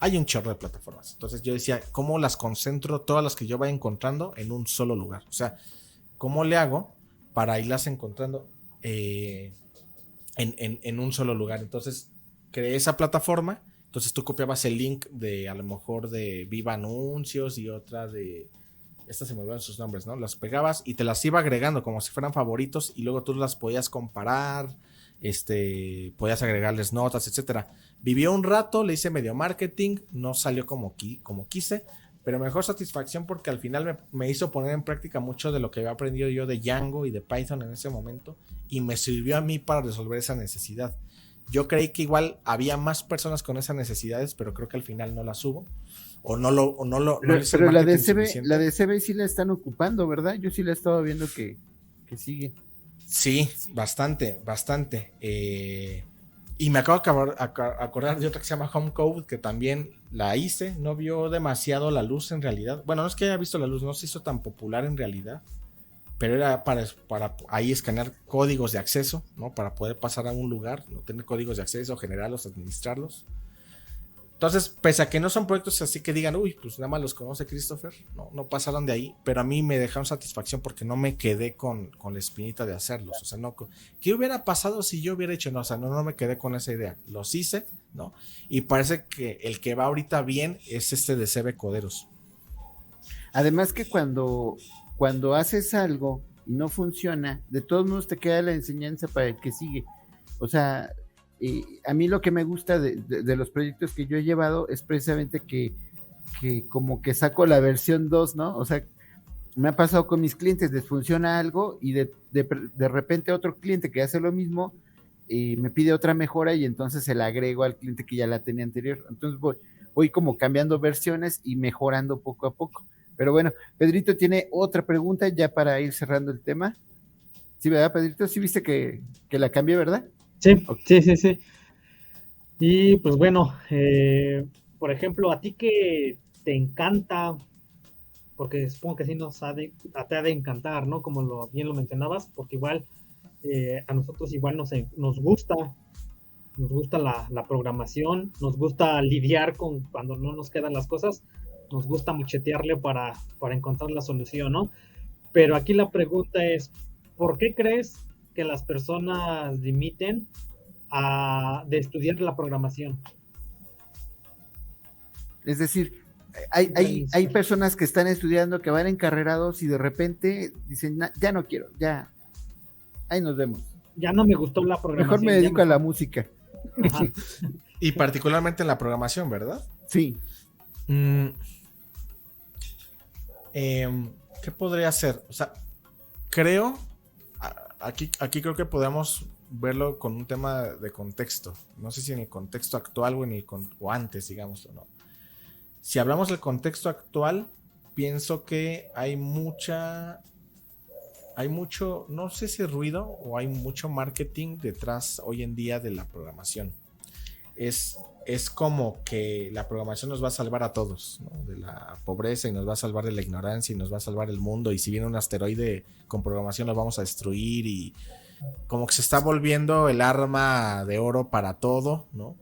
Hay un chorro de plataformas. Entonces yo decía, ¿cómo las concentro todas las que yo vaya encontrando en un solo lugar? O sea, ¿cómo le hago para irlas encontrando en un solo lugar? Entonces creé esa plataforma. Entonces tú copiabas el link de, a lo mejor, de Viva Anuncios y otra de estas se me olvidaron sus nombres, ¿no? Las pegabas y te las iba agregando como si fueran favoritos y luego tú las podías comparar, podías agregarles notas, etcétera. Vivió un rato, le hice medio marketing, no salió como quise, pero mejor satisfacción porque al final me hizo poner en práctica mucho de lo que había aprendido yo de Django y de Python en ese momento y me sirvió a mí para resolver esa necesidad. Yo creí que igual había más personas con esas necesidades, pero creo que al final no las hubo. Pero la de CB sí la están ocupando, ¿verdad? Yo sí la he estado viendo que sigue. Sí, bastante. Y me acabo de acordar de otra que se llama Home Code, que también la hice. No vio demasiado la luz en realidad. Bueno, no es que haya visto la luz, no se hizo tan popular en realidad. Pero era para ahí escanear códigos de acceso, ¿no? Para poder pasar a un lugar, ¿no? Tener códigos de acceso, generarlos, administrarlos. Entonces, pese a que no son proyectos así que digan, uy, pues nada más los conoce Christopher, no pasaron de ahí, pero a mí me dejaron satisfacción porque no me quedé con la espinita de hacerlos. O sea, no, ¿qué hubiera pasado si yo hubiera hecho? No, o sea, no me quedé con esa idea. Los hice, ¿no? Y parece que el que va ahorita bien es de CB Coderos. Además que cuando haces algo y no funciona, de todos modos te queda la enseñanza para el que sigue. O sea, a mí lo que me gusta de los proyectos que yo he llevado es precisamente que como que saco la versión 2, ¿no? O sea, me ha pasado con mis clientes, les funciona algo y de repente otro cliente que hace lo mismo me pide otra mejora y entonces se la agrego al cliente que ya la tenía anterior. Entonces voy como cambiando versiones y mejorando poco a poco. Pero bueno, Pedrito tiene otra pregunta ya para ir cerrando el tema. Sí, ¿verdad, Pedrito? Sí viste que la cambié, ¿verdad? Sí, okay. Sí. Y pues bueno, por ejemplo, a ti que te encanta, porque supongo que sí te ha de encantar, ¿no? Como bien lo mencionabas, porque igual a nosotros igual nos gusta la programación, nos gusta lidiar con cuando no nos quedan las cosas, nos gusta muchetearle para encontrar la solución, ¿no? Pero aquí la pregunta es, ¿por qué crees que las personas dimiten de estudiar la programación? Es decir, hay personas que están estudiando, que van encarrerados y de repente dicen, ya no quiero, ya, ahí nos vemos. Ya no me gustó la programación. Mejor me dedico a la música. Y particularmente en la programación, ¿verdad? Sí. ¿Qué podría ser? O sea, creo, aquí creo que podemos verlo con un tema de contexto. No sé si en el contexto actual o antes, digamos, o no. Si hablamos del contexto actual, pienso que hay mucho, no sé si ruido o hay mucho marketing detrás hoy en día de la programación. Es como que la programación nos va a salvar a todos, ¿no? De la pobreza y nos va a salvar de la ignorancia y nos va a salvar el mundo. Y si viene un asteroide con programación lo vamos a destruir y como que se está volviendo el arma de oro para todo, ¿no?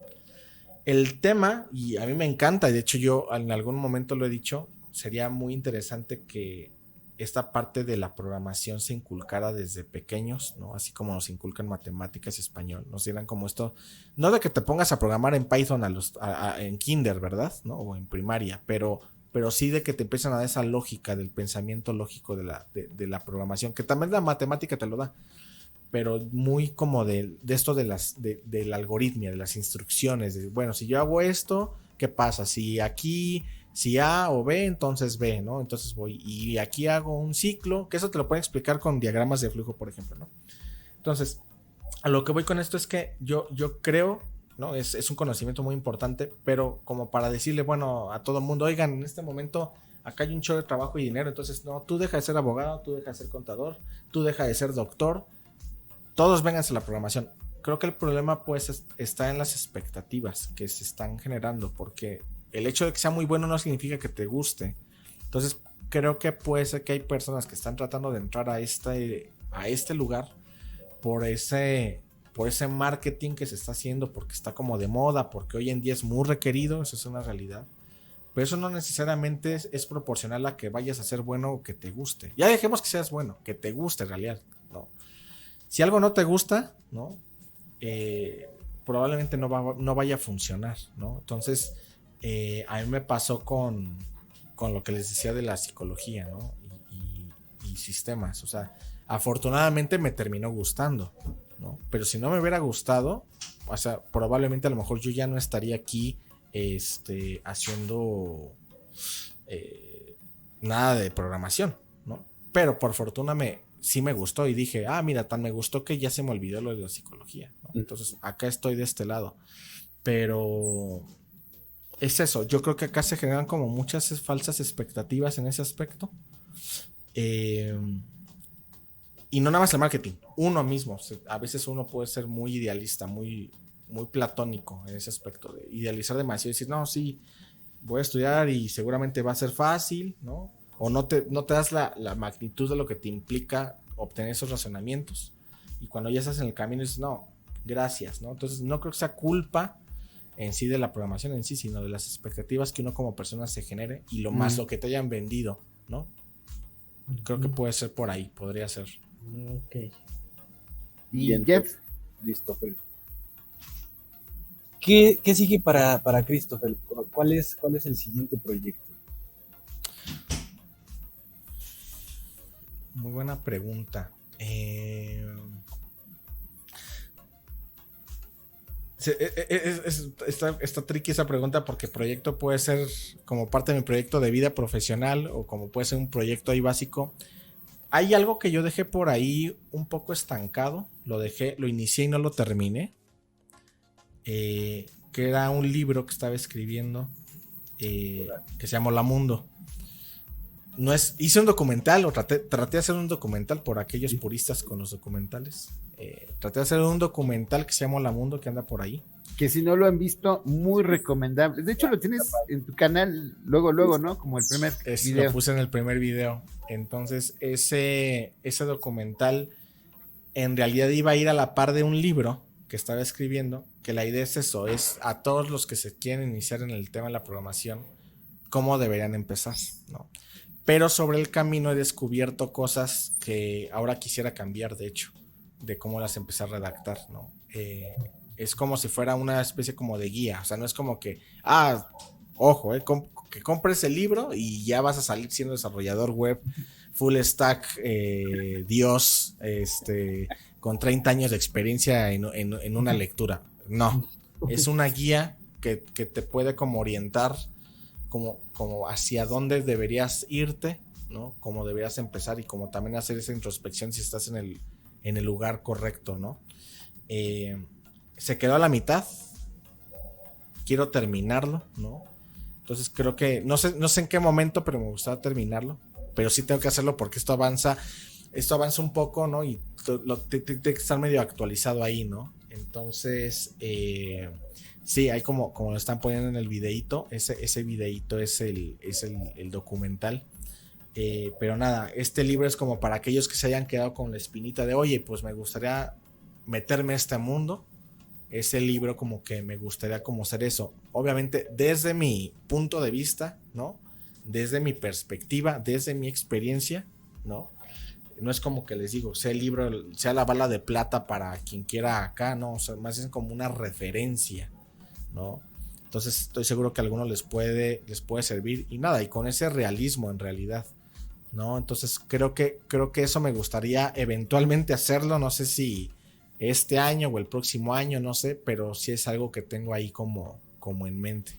El tema, y a mí me encanta, y de hecho yo en algún momento lo he dicho, sería muy interesante que esta parte de la programación se inculcara desde pequeños, ¿no? Así como nos inculcan matemáticas y español, nos dieran como esto, no de que te pongas a programar en Python en kinder, ¿verdad? ¿No? O en primaria, pero sí de que te empiezan a dar esa lógica del pensamiento lógico de la programación, que también la matemática te lo da, pero muy como de esto de la algoritmia, de las instrucciones, de, bueno, si yo hago esto, ¿qué pasa? Si A o B, entonces B, ¿no? Entonces voy y aquí hago un ciclo, que eso te lo pueden explicar con diagramas de flujo, por ejemplo, ¿no? Entonces, a lo que voy con esto es que yo creo, ¿no? Es un conocimiento muy importante, pero como para decirle, bueno, a todo el mundo, oigan, en este momento acá hay un chorro de trabajo y dinero, entonces no, tú deja de ser abogado, tú deja de ser contador, tú deja de ser doctor, todos vénganse a la programación. Creo que el problema pues está en las expectativas que se están generando, porque el hecho de que sea muy bueno no significa que te guste. Entonces creo que puede ser que hay personas que están tratando de entrar a este lugar por ese marketing que se está haciendo, porque está como de moda, porque hoy en día es muy requerido, eso es una realidad. Pero eso no necesariamente es proporcional a que vayas a ser bueno o que te guste. Ya dejemos que seas bueno, que te guste en realidad, ¿no? Si algo no te gusta, ¿no? Probablemente no vaya a funcionar, ¿no? Entonces, a mí me pasó con con lo que les decía de la psicología, ¿no? Y sistemas. O sea, afortunadamente me terminó gustando, ¿no? Pero si no me hubiera gustado, o sea, probablemente a lo mejor yo ya no estaría aquí haciendo nada de programación, ¿no? Pero por fortuna sí me gustó y dije, mira, tan me gustó que ya se me olvidó lo de la psicología, ¿no? Entonces acá estoy de este lado. Pero es eso, yo creo que acá se generan como muchas falsas expectativas en ese aspecto. Y no nada más el marketing, uno mismo. A veces uno puede ser muy idealista, muy, muy platónico en ese aspecto, de idealizar demasiado y decir, no, sí, voy a estudiar y seguramente va a ser fácil, ¿no? O no te das la magnitud de lo que te implica obtener esos razonamientos. Y cuando ya estás en el camino dices, no, gracias, ¿no? Entonces no creo que sea culpa en sí de la programación en sí, sino de las expectativas que uno como persona se genere y lo más lo que te hayan vendido, ¿no? Creo que puede ser por ahí, podría ser. Ok. Y Bien, Jeff, Christopher. ¿Qué sigue para Christopher? ¿Cuál es el siguiente proyecto? Muy buena pregunta. Está tricky esa pregunta porque proyecto puede ser como parte de mi proyecto de vida profesional o como puede ser un proyecto ahí básico. Hay algo que yo dejé por ahí un poco estancado, lo inicié y no lo terminé, que era un libro que estaba escribiendo que se llama Hola Mundo. Hice un documental, o traté de hacer un documental por aquellos puristas con los documentales. Traté de hacer un documental que se llama Hola Mundo, que anda por ahí. que si no lo han visto, muy recomendable. De hecho, lo tienes en tu canal luego, ¿no? Como el primer video. Lo puse en el primer video. Entonces, ese documental en realidad iba a ir a la par de un libro que estaba escribiendo, que la idea es eso, es a todos los que se quieren iniciar en el tema de la programación, cómo deberían empezar, ¿no? Pero sobre el camino he descubierto cosas que ahora quisiera cambiar, de hecho, de cómo las empecé a redactar, ¿no? Es como si fuera una especie como de guía, o sea, no es como que, ojo, que compres el libro y ya vas a salir siendo desarrollador web, full stack, Dios, con 30 años de experiencia en una lectura. No, es una guía que te puede como orientar como hacia dónde deberías irte, ¿no? Cómo deberías empezar y como también hacer esa introspección si estás en el lugar correcto, ¿no? Se quedó a la mitad, quiero terminarlo, ¿no? Entonces creo que, no sé en qué momento, pero me gustaría terminarlo, pero sí tengo que hacerlo porque esto avanza un poco, ¿no? Y tiene que estar medio actualizado ahí, ¿no? Entonces, sí, hay como lo están poniendo en el videíto, ese videíto es el documental. Pero nada, este libro es como para aquellos que se hayan quedado con la espinita de, oye, pues me gustaría meterme a este mundo. Ese libro como que me gustaría como hacer eso. Obviamente desde mi punto de vista, ¿no? Desde mi perspectiva, desde mi experiencia, ¿no? No es como que les digo, sea el libro, sea la bala de plata para quien quiera acá, ¿no? O sea, más es como una referencia, ¿no? Entonces estoy seguro que a algunos les puede servir y nada, y con ese realismo en realidad, ¿no? Entonces creo que eso me gustaría eventualmente hacerlo, no sé si este año o el próximo año, no sé, pero sí es algo que tengo ahí como en mente.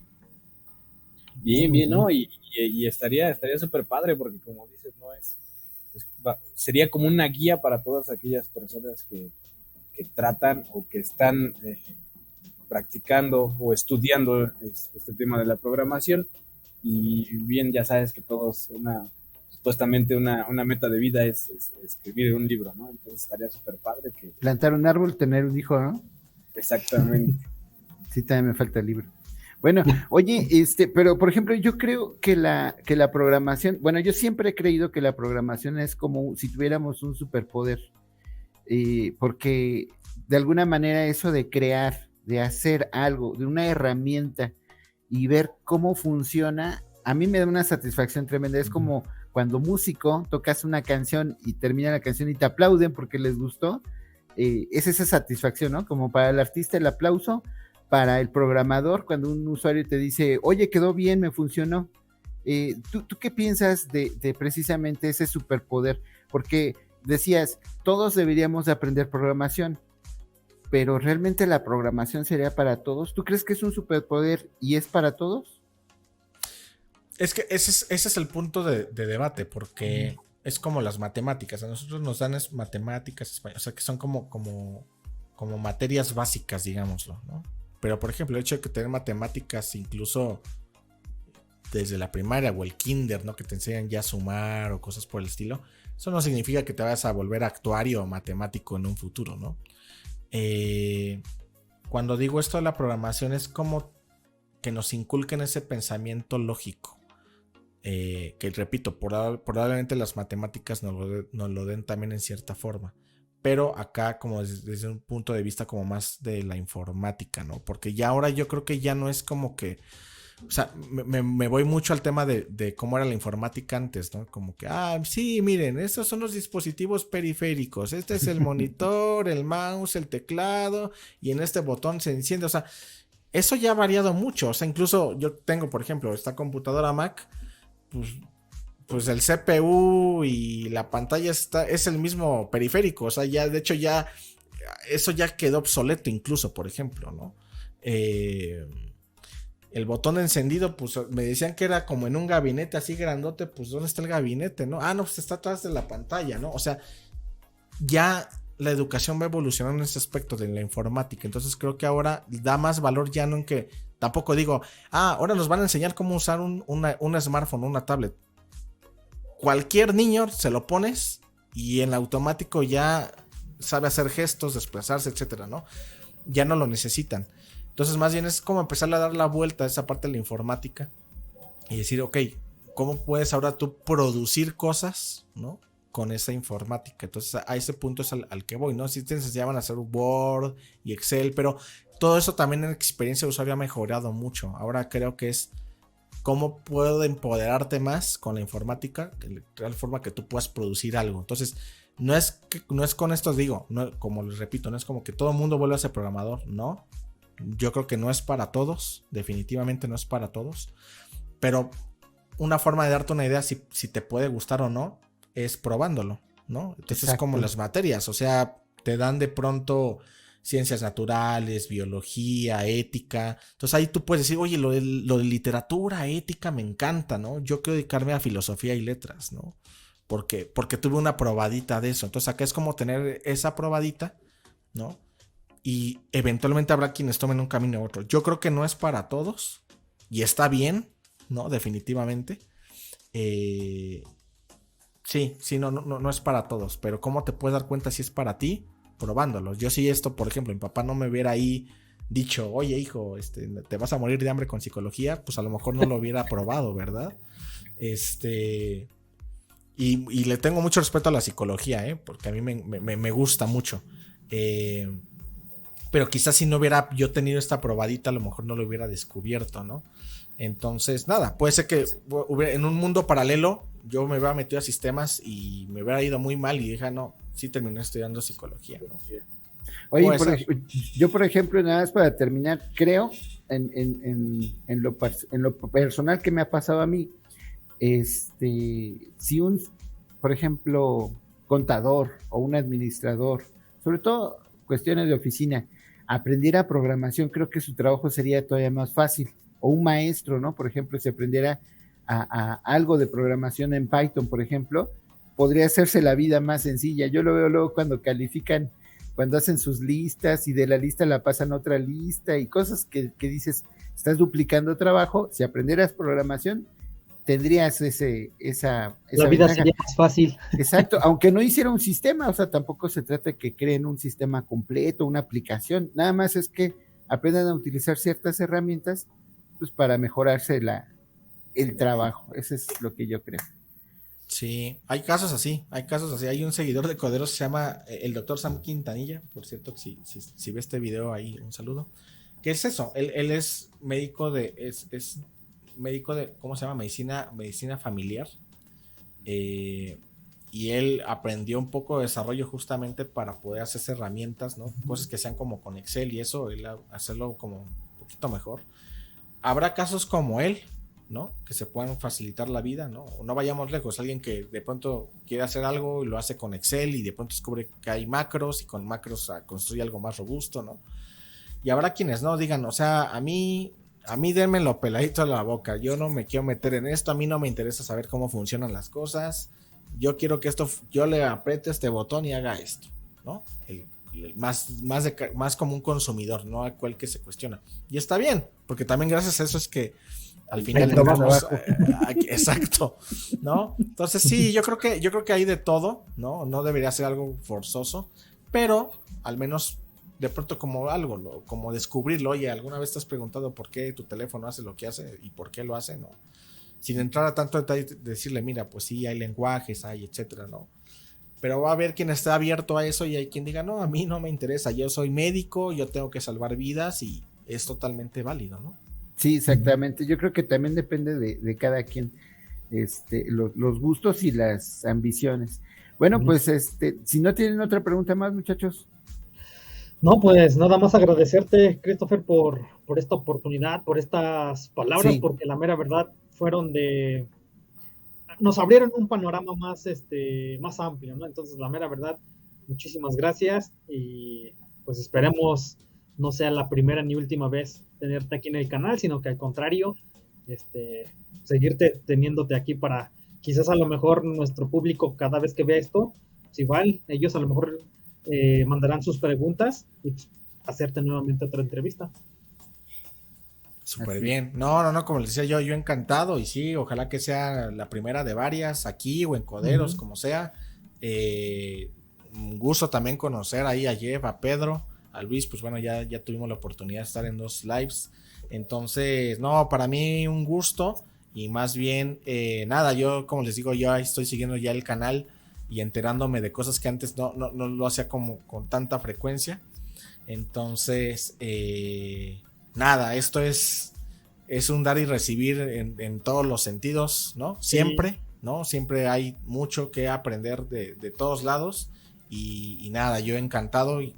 Bien, ¿no? Y estaría súper padre porque como dices, no sería como una guía para todas aquellas personas que tratan o que están practicando o estudiando este tema de la programación. Y bien, ya sabes que todos supuestamente una meta de vida es escribir un libro, ¿no? Entonces estaría súper padre que... Plantar un árbol, tener un hijo, ¿no? Exactamente. Sí, también me falta el libro. Bueno, oye, pero por ejemplo, yo creo que la programación, bueno, yo siempre he creído que la programación es como si tuviéramos un superpoder, porque de alguna manera eso de crear, de hacer algo, de una herramienta y ver cómo funciona, a mí me da una satisfacción tremenda. Es como cuando músico tocas una canción y termina la canción y te aplauden porque les gustó, es esa satisfacción, ¿no? Como para el artista el aplauso, para el programador cuando un usuario te dice, oye, quedó bien, me funcionó, ¿Tú qué piensas de precisamente ese superpoder? Porque decías, todos deberíamos de aprender programación, pero ¿realmente la programación sería para todos? ¿Tú crees que es un superpoder y es para todos? Es que ese es el punto de debate, porque es como las matemáticas. A nosotros nos dan matemáticas, español, o sea, que son como materias básicas, digámoslo, ¿no? Pero, por ejemplo, el hecho de que tener matemáticas incluso desde la primaria o el kinder, ¿no? Que te enseñan ya a sumar o cosas por el estilo, eso no significa que te vayas a volver actuario o matemático en un futuro, ¿no? Cuando digo esto de la programación es como que nos inculquen ese pensamiento lógico. Que repito, probablemente las matemáticas nos lo den también en cierta forma, pero acá como desde un punto de vista como más de la informática, ¿no? Porque ya ahora yo creo que ya no es como que, o sea, me voy mucho al tema de cómo era la informática antes, ¿no? Como que, sí, miren, estos son los dispositivos periféricos, este es el monitor, el mouse, el teclado, y en este botón se enciende, o sea, eso ya ha variado mucho, o sea, incluso yo tengo, por ejemplo, esta computadora Mac, pues el CPU y la pantalla es el mismo periférico, o sea, ya, de hecho ya, eso ya quedó obsoleto incluso, por ejemplo, ¿no? El botón de encendido, pues me decían que era como en un gabinete así grandote, pues ¿dónde está el gabinete, no? No, pues está atrás de la pantalla, ¿no? O sea, ya la educación va evolucionando en ese aspecto de la informática, entonces creo que ahora da más valor ya no en que, tampoco digo, ahora nos van a enseñar cómo usar un smartphone, una tablet. Cualquier niño se lo pones y en automático ya sabe hacer gestos, desplazarse, etcétera, ¿no? Ya no lo necesitan. Entonces, más bien es como empezar a dar la vuelta a esa parte de la informática y decir, ok, ¿cómo puedes ahora tú producir cosas, ¿no? Con esa informática. Entonces, a ese punto es al que voy, ¿no? Sí te enseñaban a hacer Word y Excel, pero todo eso también en experiencia de usuario ha mejorado mucho. Ahora creo que es cómo puedo empoderarte más con la informática, de tal forma que tú puedas producir algo. Entonces, no es con esto digo, no, como les repito, no es como que todo el mundo vuelva a ser programador, no. Yo creo que no es para todos, definitivamente no es para todos, pero una forma de darte una idea si te puede gustar o no es probándolo, ¿no? Entonces es como las materias, o sea, te dan de pronto ciencias naturales, biología, ética. Entonces ahí tú puedes decir, oye, lo de literatura, ética me encanta, ¿no? Yo quiero dedicarme a filosofía y letras, ¿no? Porque tuve una probadita de eso. Entonces acá es como tener esa probadita, ¿no? Y eventualmente habrá quienes tomen un camino u otro. Yo creo que no es para todos y está bien, ¿no? Definitivamente. Sí, no es para todos, pero ¿cómo te puedes dar cuenta si es para ti? Probándolos. Yo sí esto, por ejemplo, mi papá no me hubiera ahí dicho, oye hijo, te vas a morir de hambre con psicología, pues a lo mejor no lo hubiera probado, ¿verdad? Y le tengo mucho respeto a la psicología, porque a mí me gusta mucho. Pero quizás si no hubiera yo tenido esta probadita, a lo mejor no lo hubiera descubierto, ¿no? Entonces, nada, puede ser que en un mundo paralelo yo me hubiera metido a sistemas y me hubiera ido muy mal y dije, no, sí terminé estudiando psicología, ¿no? Oye, yo por ejemplo, nada más para terminar, creo en lo personal que me ha pasado a mí, si por ejemplo, contador o un administrador, sobre todo cuestiones de oficina, aprendiera programación, creo que su trabajo sería todavía más fácil. O un maestro, ¿no? Por ejemplo, si aprendiera a algo de programación en Python, por ejemplo, podría hacerse la vida más sencilla. Yo lo veo luego cuando califican, cuando hacen sus listas y de la lista la pasan a otra lista y cosas que dices, estás duplicando trabajo. Si aprendieras programación, tendrías esa la vida ventaja. Sería más fácil. Exacto, aunque no hiciera un sistema, o sea, tampoco se trata de que creen un sistema completo, una aplicación, nada más es que aprendan a utilizar ciertas herramientas pues para mejorarse el trabajo. Eso es lo que yo creo. Sí, hay casos así. Hay un seguidor de Coderos que se llama el doctor Sam Quintanilla, por cierto, si ve este video ahí, un saludo. ¿Qué es eso? Él es médico es médico de, ¿cómo se llama? Medicina familiar. Y él aprendió un poco de desarrollo justamente para poder hacer herramientas, ¿no? Cosas que sean como con Excel y eso, él hacerlo como un poquito mejor. Habrá casos como él, ¿no? Que se puedan facilitar la vida, ¿no? No vayamos lejos, alguien que de pronto quiere hacer algo y lo hace con Excel y de pronto descubre que hay macros y con macros construye algo más robusto, ¿no? Y habrá quienes no digan, o sea, a mí denme lo peladito a la boca, yo no me quiero meter en esto, a mí no me interesa saber cómo funcionan las cosas, yo quiero que yo le apriete este botón y haga esto, ¿no? Más como un consumidor, no aquel que se cuestiona. Y está bien, porque también gracias a eso es que al final entramos, exacto, ¿no? Entonces sí, yo creo que hay de todo, ¿no? No debería ser algo forzoso, pero al menos de pronto como algo, como descubrirlo. Oye, ¿alguna vez te has preguntado por qué tu teléfono hace lo que hace y por qué lo hace? No, sin entrar a tanto detalle, decirle, mira, pues sí, hay lenguajes, hay etcétera, ¿no? Pero va a haber quien está abierto a eso y hay quien diga, no, a mí no me interesa, yo soy médico, yo tengo que salvar vidas y es totalmente válido, ¿no? Sí, exactamente. Yo creo que también depende de cada quien, los gustos y las ambiciones. Bueno, pues si no tienen otra pregunta más, muchachos. No, pues nada más agradecerte, Christopher, por esta oportunidad, por estas palabras, Sí. porque la mera verdad nos abrieron un panorama más amplio, ¿no? Entonces, la mera verdad, muchísimas gracias y pues esperemos no sea la primera ni última vez tenerte aquí en el canal, sino que al contrario, seguirte teniéndote aquí para quizás a lo mejor nuestro público cada vez que vea esto, pues igual ellos a lo mejor mandarán sus preguntas y pues, hacerte nuevamente otra entrevista. Súper bien. No, como les decía yo encantado y sí, ojalá que sea la primera de varias aquí o en Coderos, como sea. Un gusto también conocer ahí a Jeff, a Pedro, a Luis, pues bueno, ya tuvimos la oportunidad de estar en 2 lives. Entonces, no, para mí un gusto y más bien, nada, yo como les digo, yo estoy siguiendo ya el canal y enterándome de cosas que antes no lo hacía como con tanta frecuencia. Entonces, nada, esto es un dar y recibir en todos los sentidos, ¿no? Siempre, sí. ¿No? Siempre hay mucho que aprender de todos lados y nada, yo encantado y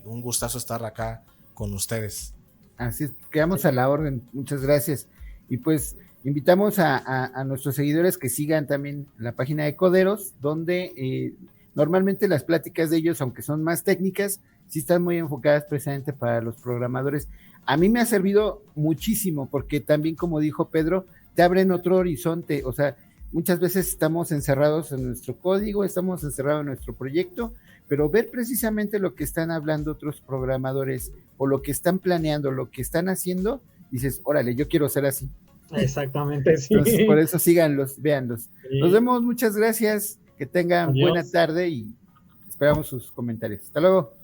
un gustazo estar acá con ustedes. Así es, quedamos a la orden, muchas gracias. Y pues invitamos a nuestros seguidores que sigan también la página de Coderos, donde normalmente las pláticas de ellos, aunque son más técnicas, sí están muy enfocadas precisamente para los programadores. A mí me ha servido muchísimo porque también, como dijo Pedro, te abren otro horizonte. O sea, muchas veces estamos encerrados en nuestro código, estamos encerrados en nuestro proyecto, pero ver precisamente lo que están hablando otros programadores o lo que están planeando, lo que están haciendo, dices, órale, yo quiero ser así. Exactamente, sí. Entonces, por eso síganlos, véanlos. Sí. Nos vemos, muchas gracias, que tengan buena tarde y esperamos sus comentarios. Hasta luego.